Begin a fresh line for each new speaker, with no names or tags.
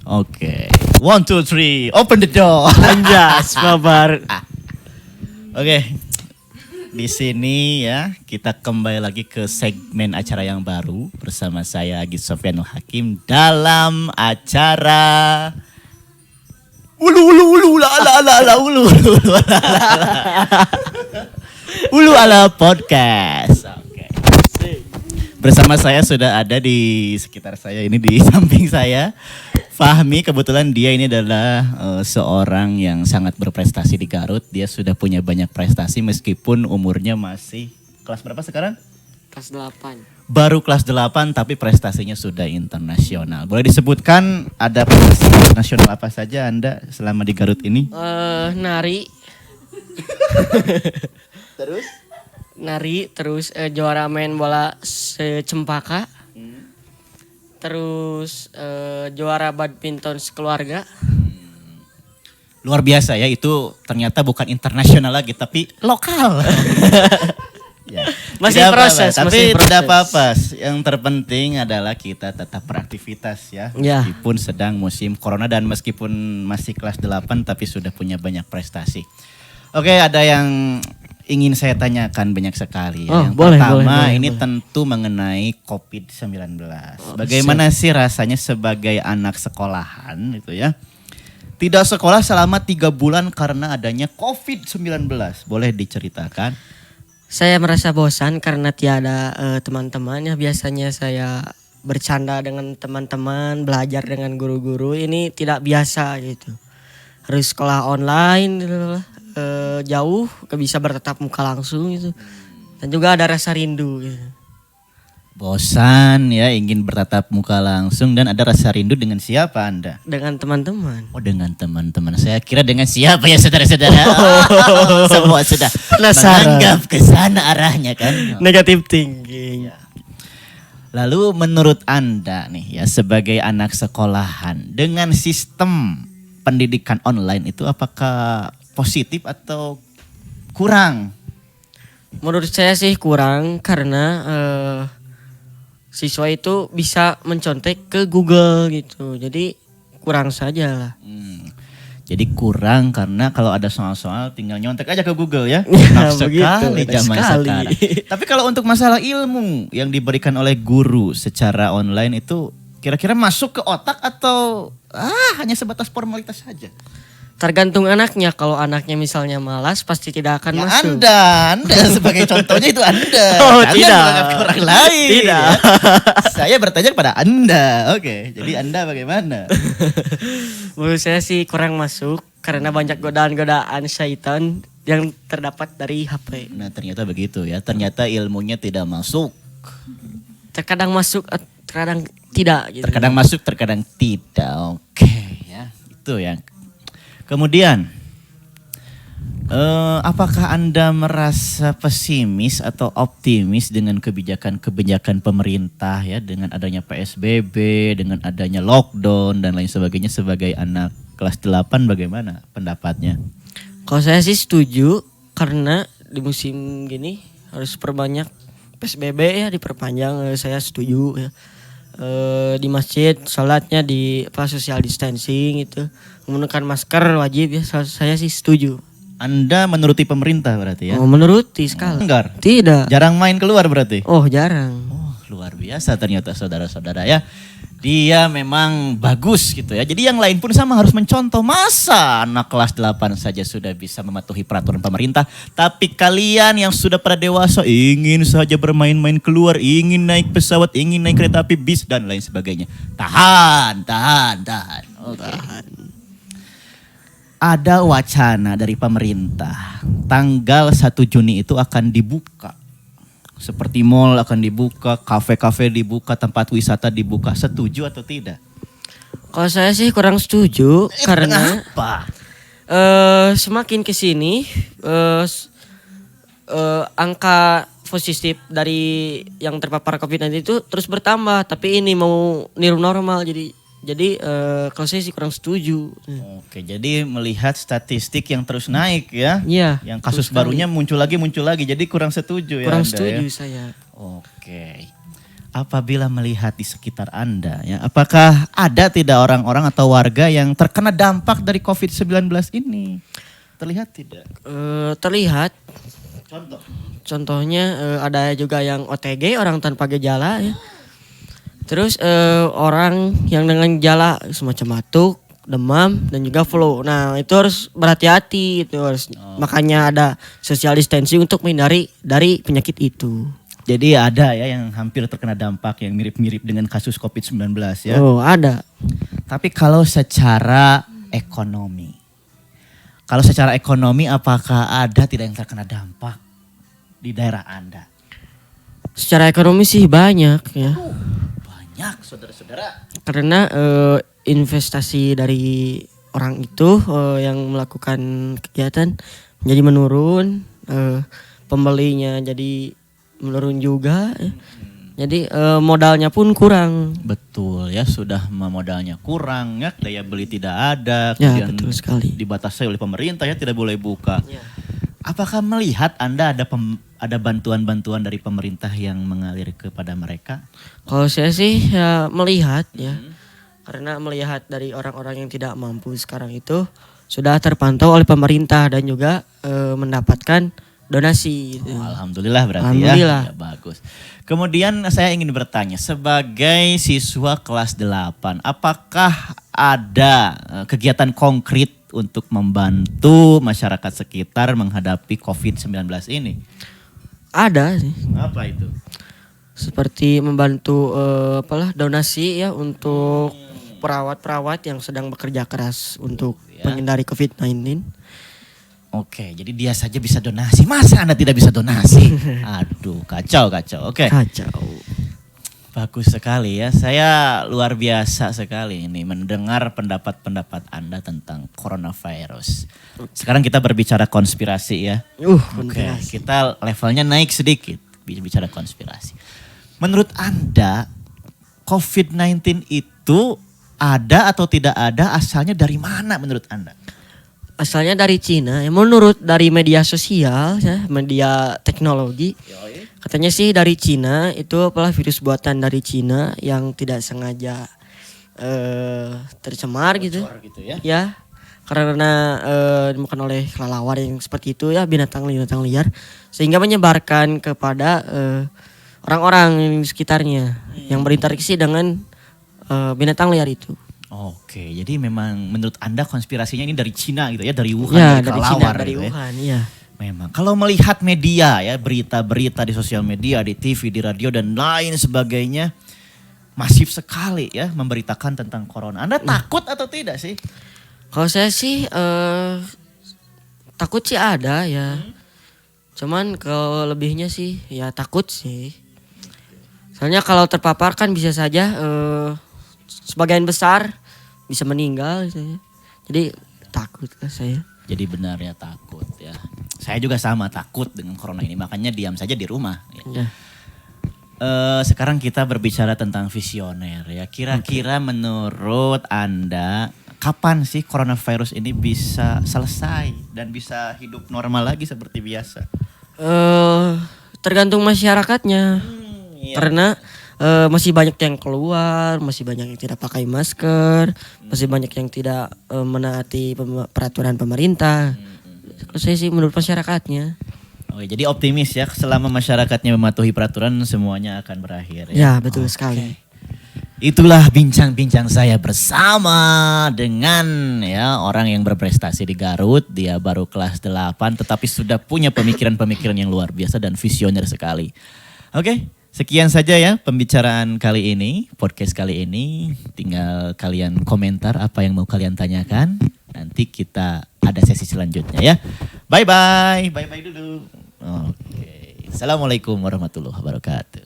Oke. 1, 2, 3, open the door.
Anjas, babar.
Oke. Di sini ya kita kembali lagi ke segmen acara yang baru bersama saya Agis Sofyanul Hakim dalam acara ulu la la la la ulu ala podcast. Oke. Bersama saya sudah ada di sekitar saya ini di samping saya Fahmi. Kebetulan dia ini adalah seorang yang sangat berprestasi di Garut. Dia sudah punya banyak prestasi meskipun umurnya masih kelas berapa sekarang?
Kelas 8.
Baru kelas 8 tapi prestasinya sudah internasional. Boleh disebutkan ada prestasi internasional apa saja Anda selama di Garut ini?
Nari.
Terus?
Nari, terus juara main bola secempaka. Terus juara badminton sekeluarga.
Luar biasa ya, itu ternyata bukan internasional lagi tapi lokal. Ya.
Masih
Tidak
proses,
apa-apa, tapi
masih proses.
tidak apa-apa. Yang terpenting adalah kita tetap beraktivitas ya.
Ya.
Meskipun sedang musim corona dan meskipun masih kelas 8 tapi sudah punya banyak prestasi. Oke, ada yang ingin saya tanyakan banyak sekali.
Oh,
Yang
boleh,
pertama
boleh.
ini tentu mengenai COVID-19. Bagaimana sih rasanya sebagai anak sekolahan gitu ya? Tidak sekolah selama 3 bulan karena adanya COVID-19. Boleh diceritakan?
Saya merasa bosan karena tiada teman-teman. Ya, biasanya saya bercanda dengan teman-teman, belajar dengan guru-guru. Ini tidak biasa gitu. Harus sekolah online gitu lah. Jauh, gak bisa bertatap muka langsung gitu. Dan juga ada rasa rindu gitu.
Bosan ya, ingin bertatap muka langsung dan ada rasa rindu dengan siapa Anda?
Dengan teman-teman.
Oh, dengan teman-teman. Saya kira dengan siapa ya saudara-saudara. Semua sudah
Penasaran.
menganggap ke sana arahnya kan.
Negative thinking.
Lalu menurut Anda nih ya sebagai anak sekolahan dengan sistem pendidikan online itu apakah positif atau kurang?
Menurut saya sih kurang karena siswa itu bisa mencontek ke Google gitu. Jadi kurang saja lah.
Jadi kurang karena kalau ada soal-soal tinggal nyontek aja ke Google ya.
Ya,
Enak
begitu,
sekali
enak
zaman
sekali.
sekarang. Tapi kalau untuk masalah ilmu yang diberikan oleh guru secara online itu kira-kira masuk ke otak atau hanya sebatas formalitas saja?
Tergantung anaknya. Kalau anaknya misalnya malas pasti tidak akan
Ya
masuk.
Anda sebagai contohnya itu Anda.
Oh,
Jangan
tidak.
menganggap ke orang lain.
Tidak.
ya. Saya bertanya kepada Anda. Oke, jadi Anda bagaimana?
Menurut saya sih kurang masuk karena banyak godaan-godaan syaitan yang terdapat dari HP.
Nah ternyata begitu ya. Ternyata ilmunya tidak masuk.
Terkadang masuk, terkadang tidak gitu.
Terkadang masuk, terkadang tidak. Oke ya, itu ya. Kemudian, apakah Anda merasa pesimis atau optimis dengan kebijakan-kebijakan pemerintah ya dengan adanya PSBB, dengan adanya lockdown dan lain sebagainya sebagai anak kelas 8 bagaimana pendapatnya?
Kalau saya sih setuju karena di musim gini harus perbanyak PSBB ya diperpanjang. Saya setuju ya. Di masjid sholatnya di social distancing itu menggunakan masker wajib ya. Saya sih setuju.
Anda menuruti pemerintah berarti ya?
Oh, menuruti sekali.
Enggak.
Tidak.
Jarang main keluar berarti?
Oh, jarang.
Oh, luar biasa ternyata saudara-saudara ya. Dia memang bagus gitu ya. Jadi yang lain pun sama harus mencontoh. Masa anak kelas 8 saja sudah bisa mematuhi peraturan pemerintah. Tapi kalian yang sudah pada dewasa ingin saja bermain-main keluar. Ingin naik pesawat, ingin naik kereta api, bis dan lain sebagainya. Tahan. Oke. Ada wacana dari pemerintah. Tanggal 1 Juni itu akan dibuka. Seperti mall akan dibuka, kafe-kafe dibuka, tempat wisata dibuka. Setuju atau tidak?
Kalau saya sih kurang setuju karena
Apa?
semakin kesini angka positif dari yang terpapar COVID-19 itu terus bertambah. Tapi ini mau new normal jadi kalau saya sih kurang setuju.
Oke, jadi melihat statistik yang terus naik ya.
Iya.
Yang kasus
betul sekali.
barunya muncul lagi. Jadi kurang setuju ya
Kurang
Anda
setuju
ya.
saya.
Oke. apabila melihat di sekitar Anda ya, apakah ada tidak orang-orang atau warga yang terkena dampak dari COVID-19 ini? Terlihat tidak?
Terlihat.
Contoh.
Contohnya ada juga yang OTG, orang tanpa gejala ya. Terus orang yang dengan gejala semacam batuk, demam dan juga flu. Nah, itu harus berhati-hati itu harus. Makanya ada social distancing untuk menghindari dari penyakit itu.
Jadi ada ya yang hampir terkena dampak yang mirip-mirip dengan kasus COVID-19 ya.
Oh, ada.
Tapi kalau secara ekonomi. Kalau secara ekonomi apakah ada tidak yang terkena dampak di daerah Anda?
Secara ekonomi sih banyak ya.
Banyak saudara-saudara.
Karena investasi dari orang itu yang melakukan kegiatan menjadi menurun, pembelinya jadi menurun juga. Jadi modalnya pun kurang.
Betul ya, sudah modalnya kurang ya, daya beli tidak ada,
Ya,
kemudian
betul sekali.
dibatasi oleh pemerintah ya, tidak boleh buka.
Ya.
Apakah melihat Anda ada bantuan-bantuan dari pemerintah yang mengalir kepada mereka?
Kalau saya sih ya melihat ya. Karena melihat dari orang-orang yang tidak mampu sekarang itu sudah terpantau oleh pemerintah dan juga mendapatkan donasi. Gitu.
Alhamdulillah berarti
Alhamdulillah.
ya. Ya, bagus. Kemudian saya ingin bertanya, sebagai siswa kelas 8, apakah ada kegiatan konkret untuk membantu masyarakat sekitar menghadapi COVID-19 ini?
Ada sih.
Apa itu?
Seperti membantu donasi ya untuk perawat-perawat yang sedang bekerja keras untuk menghindari COVID-19.
Oke, jadi dia saja bisa donasi. Masa Anda tidak bisa donasi? Aduh, kacau. Oke.
Kacau.
Bagus sekali ya. Saya luar biasa sekali ini mendengar pendapat-pendapat Anda tentang coronavirus. Sekarang kita berbicara konspirasi ya. Oke,
Konspirasi.
kita levelnya naik sedikit. Bicara konspirasi. Menurut Anda, COVID-19 itu ada atau tidak ada, asalnya dari mana menurut Anda?
Asalnya dari Cina. Ya, menurut dari media sosial, ya, media teknologi, katanya sih dari Cina. Itu apalah virus buatan dari Cina yang tidak sengaja tercemar gitu.
ya.
Ya, karena dimakan oleh kelelawar yang seperti itu ya, binatang liar, sehingga menyebarkan kepada orang-orang di sekitarnya yang berinteraksi dengan binatang liar itu.
Oke, jadi memang menurut Anda konspirasinya ini dari Cina gitu ya, dari Wuhan,
Ya,
dari
dari Cina,
kelelawar
dari
gitu ya.
Wuhan, ya.
Memang, kalau melihat media ya, berita-berita di sosial media, di TV, di radio dan lain sebagainya, masif sekali ya memberitakan tentang corona. Anda takut atau tidak sih?
Kalau saya sih takut sih ada ya. Cuman kalau lebihnya sih ya takut sih. Soalnya kalau terpapar kan bisa saja sebagian besar bisa meninggal gitu ya. Jadi takut lah saya.
Jadi benar ya, takut ya. Saya juga sama, takut dengan corona ini, makanya diam saja di rumah. Ya.
Ya.
Sekarang kita berbicara tentang visioner ya. Kira-kira menurut Anda kapan sih coronavirus ini bisa selesai dan bisa hidup normal lagi seperti biasa?
Tergantung masyarakatnya.
Iya.
Karena masih banyak yang keluar, masih banyak yang tidak pakai masker, masih banyak yang tidak menaati peraturan pemerintah. Kalau saya sih menurut masyarakatnya.
Oke, jadi optimis ya, selama masyarakatnya mematuhi peraturan semuanya akan berakhir ya.
Ya, betul sekali.
Itulah bincang-bincang saya bersama dengan ya orang yang berprestasi di Garut. Dia baru kelas 8 tetapi sudah punya pemikiran-pemikiran yang luar biasa dan visioner sekali. Oke, sekian saja ya pembicaraan kali ini, podcast kali ini. Tinggal kalian komentar apa yang mau kalian tanyakan. Nanti kita ada sesi selanjutnya ya. Bye-bye. Bye-bye dulu. Oke. Assalamualaikum warahmatullahi wabarakatuh.